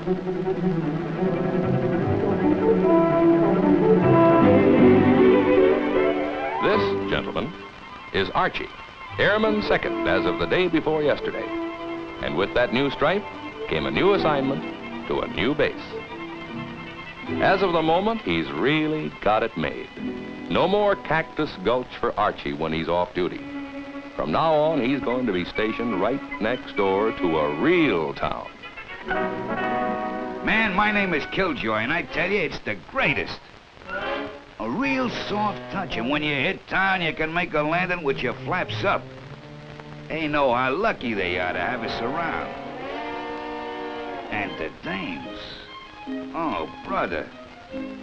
This, gentlemen, is Archie, Airman Second as of the day before yesterday. And with that new stripe came a new assignment to a new base. As of the moment, he's really got it made. No more Cactus Gulch for Archie when he's off duty. From now on, he's going to be stationed right next door to a real town. Man, my name is Killjoy, and I tell you, it's the greatest. A real soft touch, and when you hit town, you can make a landing with your flaps up. They know how lucky they are to have us around. And the dames. Oh, brother.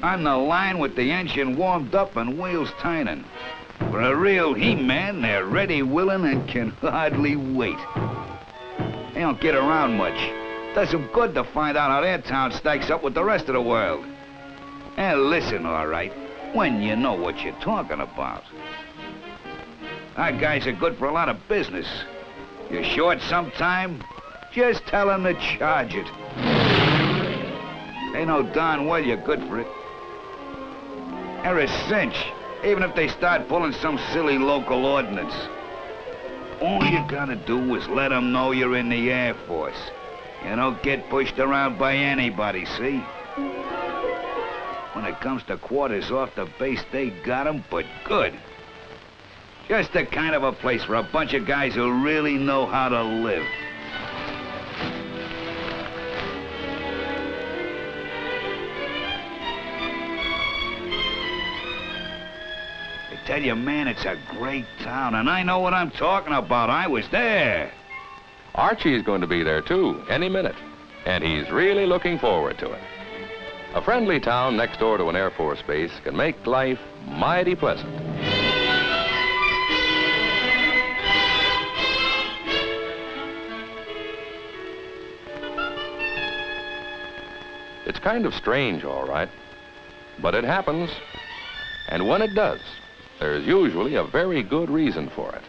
On the line with the engine warmed up and wheels turning. For a real He-Man, they're ready, willing, and can hardly wait. They don't get around much. Does them good to find out how their town stacks up with the rest of the world. And listen, all right, when you know what you're talking about. Our guys are good for a lot of business. You're short sometime, just tell them to charge it. They know darn well you're good for it. They're a cinch, even if they start pulling some silly local ordinance. All you gotta do is let them know you're in the Air Force. You don't get pushed around by anybody, see? When it comes to quarters off the base, they got them, but good. Just the kind of a place for a bunch of guys who really know how to live. I tell you, man, it's a great town, and I know what I'm talking about. I was there. Archie's going to be there, too, any minute. And he's really looking forward to it. A friendly town next door to an Air Force base can make life mighty pleasant. It's kind of strange, all right, but it happens. And when it does, there's usually a very good reason for it.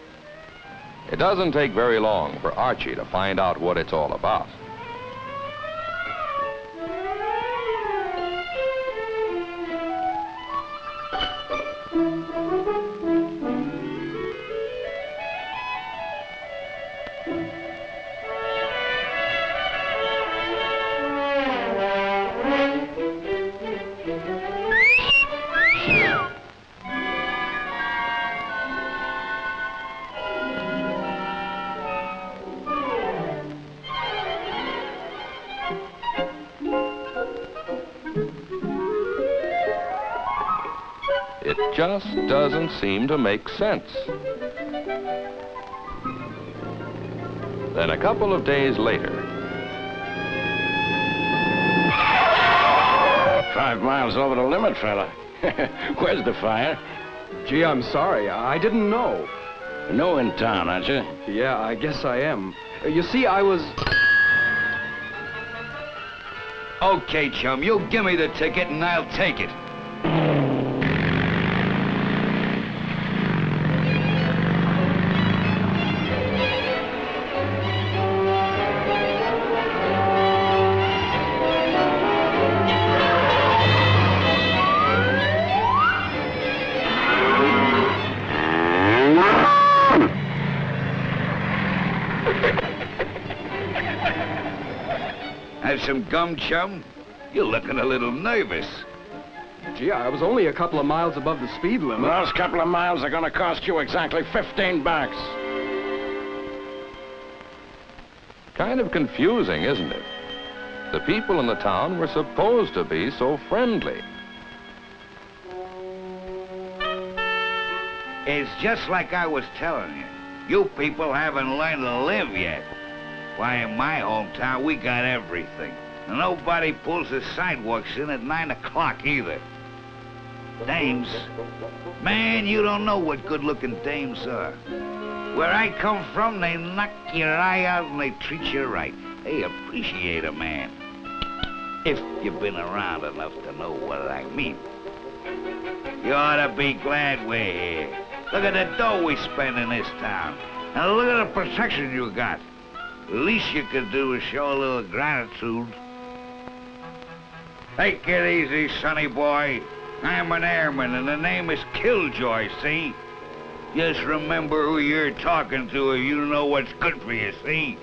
It doesn't take very long for Archie to find out what it's all about. It just doesn't seem to make sense. Then a couple of days later... 5 miles over the limit, fella. Where's the fire? Gee, I'm sorry. I didn't know. No in town, aren't you? Yeah, I guess I am. You see, I was... Okay, chum, you give me the ticket and I'll take it. Have some gum, chum? You're looking a little nervous. Gee, I was only a couple of miles above the speed limit. Those couple of miles are gonna cost you exactly $15. Kind of confusing, isn't it? The people in the town were supposed to be so friendly. It's just like I was telling you. You people haven't learned to live yet. Why, in my hometown, we got everything. And nobody pulls the sidewalks in at 9 o'clock either. Dames? Man, you don't know what good-looking dames are. Where I come from, they knock your eye out and they treat you right. They appreciate a man. If you've been around enough to know what I mean. You ought to be glad we're here. Look at the dough we spend in this town. And look at the protection you got. The least you could do is show a little gratitude. Take it easy, sonny boy. I'm an airman, and the name is Killjoy, see? Just remember who you're talking to if you know what's good for you, see?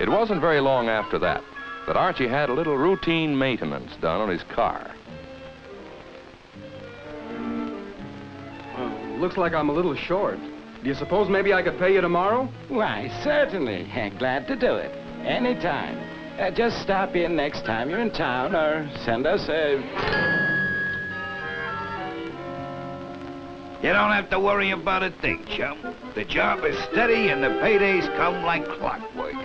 It wasn't very long after that Archie had a little routine maintenance done on his car. Well, looks like I'm a little short. Do you suppose maybe I could pay you tomorrow? Why, certainly. Glad to do it. Anytime. Just stop in next time you're in town or send us a... You don't have to worry about a thing, chum. The job is steady and the paydays come like clockwork.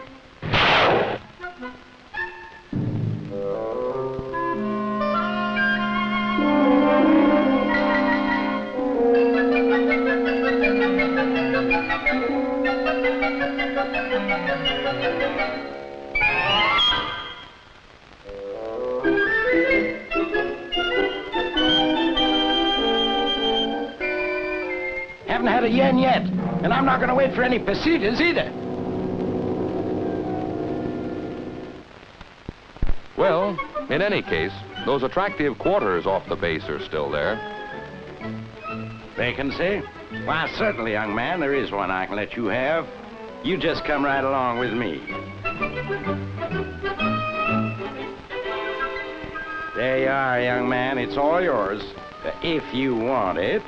Haven't had a yen yet, and I'm not going to wait for any pesetas either. Well, in any case, those attractive quarters off the base are still there. Vacancy? Why, certainly, young man, there is one I can let you have. You just come right along with me. There you are, young man. It's all yours, if you want it.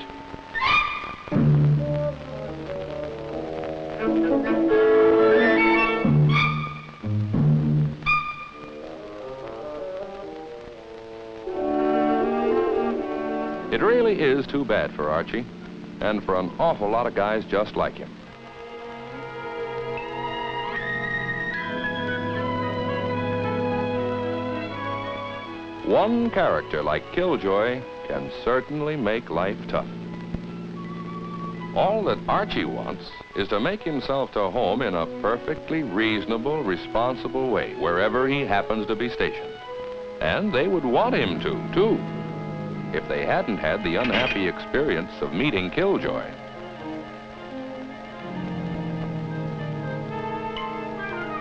It really is too bad for Archie, and for an awful lot of guys just like him. One character like Killjoy can certainly make life tough. All that Archie wants is to make himself to home in a perfectly reasonable, responsible way, wherever he happens to be stationed. And they would want him to, too, if they hadn't had the unhappy experience of meeting Killjoy.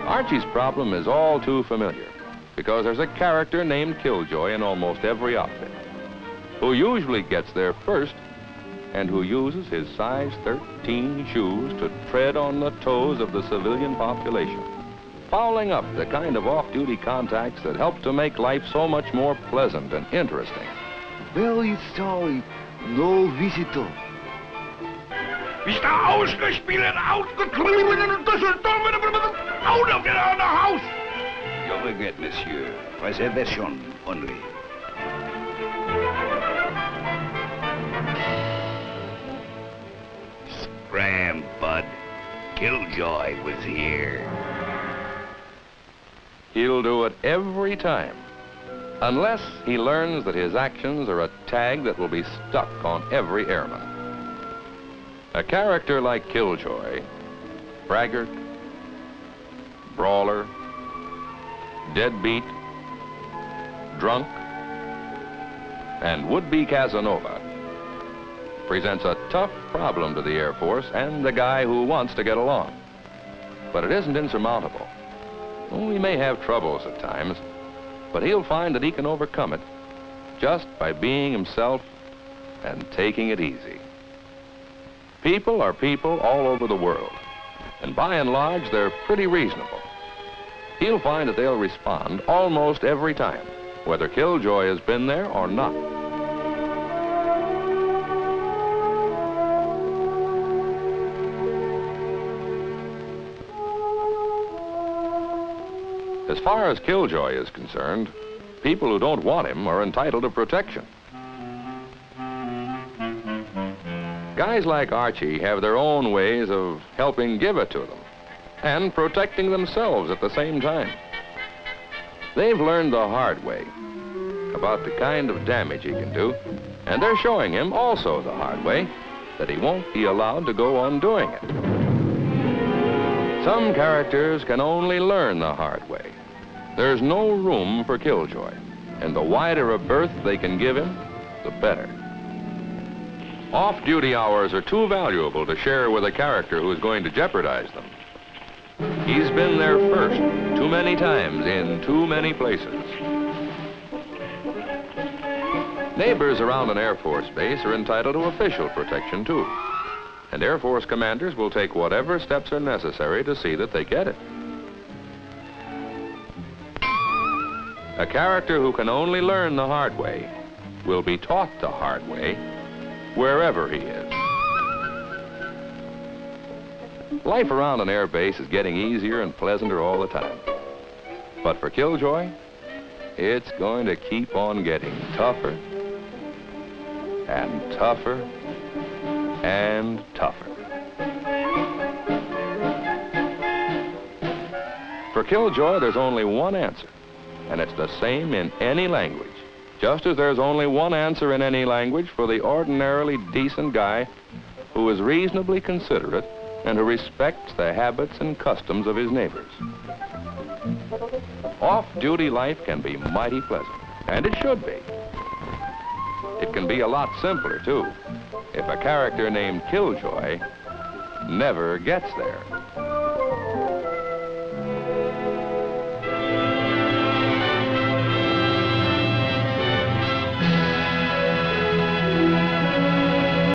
Archie's problem is all too familiar, because there's a character named Killjoy in almost every outfit, who usually gets there first and who uses his size 13 shoes to tread on the toes of the civilian population, fouling up the kind of off-duty contacts that help to make life so much more pleasant and interesting. Very sorry, no visitor. Mr. Ausgespielt, ausgeklungen, out of the house! You regret, monsieur. Reservation only. Scram, bud. Killjoy was here. He'll do it every time, unless he learns that his actions are a tag that will be stuck on every airman. A character like Killjoy, braggart, brawler, deadbeat, drunk, and would-be Casanova, presents a tough problem to the Air Force and the guy who wants to get along. But it isn't insurmountable. Oh, he may have troubles at times, but he'll find that he can overcome it just by being himself and taking it easy. People are people all over the world, and by and large, they're pretty reasonable. He'll find that they'll respond almost every time, whether Killjoy has been there or not. As far as Killjoy is concerned, people who don't want him are entitled to protection. Guys like Archie have their own ways of helping give it to them and protecting themselves at the same time. They've learned the hard way about the kind of damage he can do, and they're showing him also the hard way that he won't be allowed to go on doing it. Some characters can only learn the hard way. There's no room for Killjoy, and the wider a berth they can give him, the better. Off-duty hours are too valuable to share with a character who is going to jeopardize them. He's been there first too many times in too many places. Neighbors around an Air Force base are entitled to official protection, too. And Air Force commanders will take whatever steps are necessary to see that they get it. A character who can only learn the hard way will be taught the hard way wherever he is. Life around an air base is getting easier and pleasanter all the time. But for Killjoy, it's going to keep on getting tougher and tougher and tougher. For Killjoy, there's only one answer, and it's the same in any language. Just as there's only one answer in any language for the ordinarily decent guy who is reasonably considerate and who respects the habits and customs of his neighbors. Off-duty life can be mighty pleasant, and it should be. It can be a lot simpler, too, if a character named Killjoy never gets there.